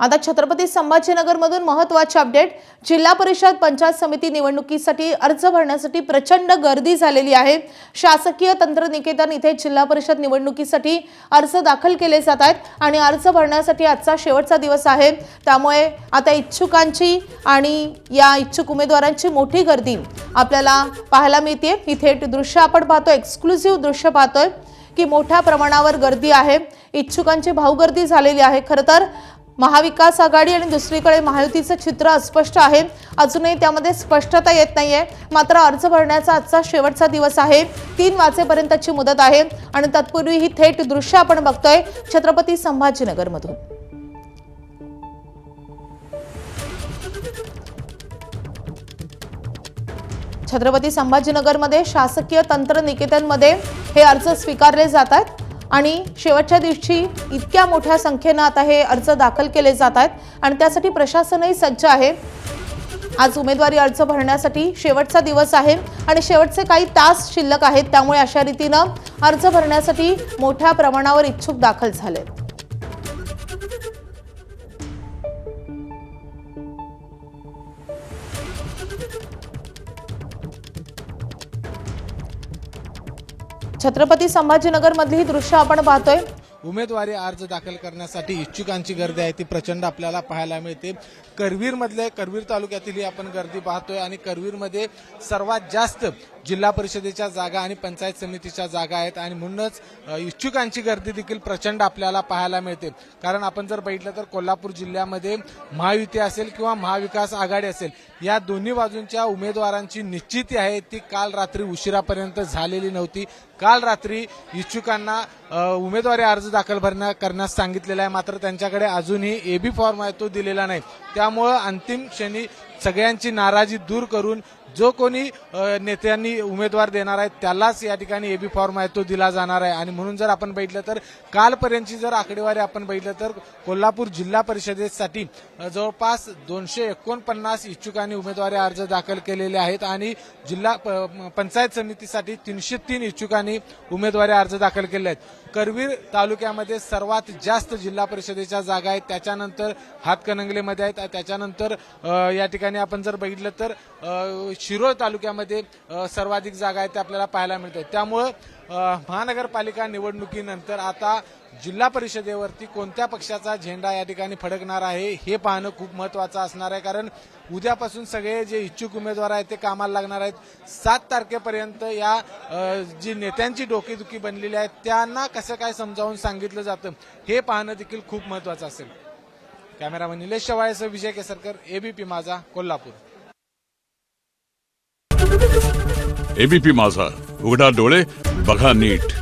आता छत्रपती संभाजीनगरमधून महत्त्वाचे अपडेट। जिल्हा परिषद पंचायत समिती निवडणुकीसाठी अर्ज भरण्यासाठी प्रचंड गर्दी झालेली आहे। शासकीय तंत्रनिकेतन इथे जिल्हा परिषद निवडणुकीसाठी अर्ज दाखल केले जात आहेत आणि अर्ज भरण्यासाठी आजचा शेवटचा दिवस आहे। त्यामुळे आता इच्छुकांची आणि या इच्छुक उमेदवारांची मोठी गर्दी आपल्याला पाहायला मिळते। इथे दृश्य आपण पाहतोय, एक्सक्लुसिव्ह दृश्य पाहतोय की मोठ्या प्रमाणावर गर्दी आहे, इच्छुकांची भाऊगर्दी झालेली आहे। खरं तर महाविकास आघाडी आणि दुसरीकडे महायुतीचं चित्र अस्पष्ट आहे, अजूनही त्यामध्ये स्पष्टता येत नाहीये। मात्र अर्ज भरण्याचा आजचा शेवटचा दिवस आहे, 3 वाजेपर्यंतची मुदत आहे आणि तत्पूर्वी ही थेट दृश्य आपण बघतोय छत्रपती संभाजीनगरमधून। छत्रपती संभाजीनगरमध्ये शासकीय तंत्रनिकेतनमध्ये हे अर्ज स्वीकारले जात आहेत आणि शेवटच्या दिवशी इतक्या मोठ्या संख्येने आता हे अर्ज दाखल केले जात आहेत आणि त्यासाठी प्रशासनही सज्ज आहे। आज उमेदवारी अर्ज भरण्यासाठी शेवटचा दिवस आहे आणि शेवटचे काही तास शिल्लक आहेत, त्यामुळे अशा रीतीने अर्ज भरण्यासाठी मोठ्या प्रमाणावर इच्छुक दाखल झाले। छत्रपती संभाजीनगर मधली दृश्य आपण पाहतोय। उमेदवारी अर्ज दाखल करण्यासाठी इच्छुकांची गर्दी आहे ती प्रचंड आपल्याला पाहायला मिळते। करवीर तालुक्यातील ही आपण गर्दी पाहतोय आणि करवीरमध्ये सर्वात जास्त जिल्हा परिषदेच्या जागा आणि पंचायत समितीच्या जागा आहेत आणि म्हणूनच इच्छुकांची गर्दी देखील प्रचंड आपल्याला पाहायला मिळते। कारण आपण जर बघितलं तर कोल्हापूर जिल्ह्यामध्ये महायुती असेल किंवा महाविकास आघाडी असेल, या दोन्ही बाजूंच्या उमेदवारांची निश्चिती आहे ती काल रात्री उशिरापर्यंत झालेली नव्हती। काल रात्री इच्छुकांना उमेदवारी अर्ज दाखल करण्यास सांगितलेला आहे, मात्र त्यांच्याकडे अजूनही एबी फॉर्म आहे तो दिलेला नाही। त्यामुळे अंतिम क्षणी सगळ्यांची नाराजी दूर करून जो कोणी नेत्यांनी उमेदवार देणार आहेत त्यालाच या ठिकाणी एबी फॉर्म आहे तो दिला जाणार आहे। आणि म्हणून जर आपण बघितलं तर कालपर्यंतची जर आकडेवारी आपण बघितलं तर कोल्हापूर जिल्हा परिषदेसाठी जवळपास 249 इच्छुकांनी उमेदवारी अर्ज दाखल केलेले आहेत आणि जिल्हा पंचायत समितीसाठी 303 इच्छुकांनी उमेदवारी अर्ज दाखल केले आहेत। करवीर तालुक्यामध्ये सर्वात जास्त जिल्हा परिषदेच्या जागा आहेत, त्याच्यानंतर हातकणंगलेमध्ये आहेत, त्याच्यानंतर या ठिकाणी आपण जर बघितलं तर शिरोळ तालुक्यामध्ये सर्वाधिक जागा आहेत ते आपल्याला पाहायला मिळतात। त्यामुळे महानगरपालिका निवडणुकीनंतर आता जिल्हा परिषदेवरती कोणत्या पक्षाचा झेंडा या ठिकाणी फडकणार आहे हे पाहणं खूप महत्त्वाचं असणार आहे। कारण उद्यापासून सगळे जे इच्छुक उमेदवार आहेत ते कामाला लागणार आहेत। 7 तारखेपर्यंत या जी नेत्यांची डोकेदुखी बनलेली आहे त्यांना कसं काय समजावून सांगितलं जातं हे पाहणं देखील खूप महत्त्वाचं असेल। कॅमेरामन निलेश शेवाळेसह विजय केसरकर, एबीपी माझा, कोल्हापूर। एबीपी माझा, उघडा डोळे बघा नीट।